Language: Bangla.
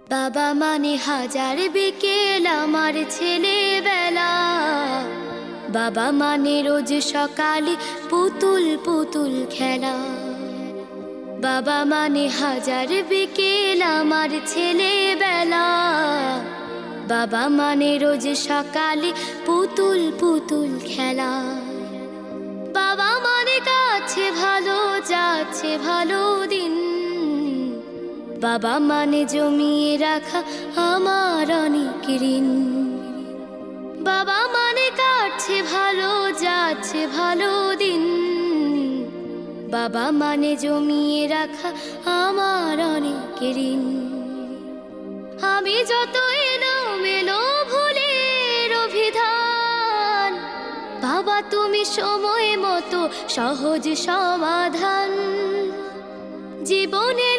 বাবা মানে হাজার বিকেল আমার ছেলেবেলা। বাবা মানে রোজ সকালে পুতুল পুতুল খেলা। বাবা মানে হাজার বিকেল আমার ছেলেবেলা। বাবা মানে রোজ সকালে পুতুল পুতুল খেলা। বাবা মানে কাছে ভালো যাচ্ছে ভালো দিন। বাবা মানে জমিয়ে রাখা আমার অনেক ঋণ। বাবা মানে কাটছে ভালো যাচ্ছে ভালো দিন। বাবা মানে জমিয়ে রাখা আমার অনেক ঋণ। আমি যত এলোমেলো ভুলের অভিধান, বাবা তুমি সময় মতো সহজ সমাধান। জীবনের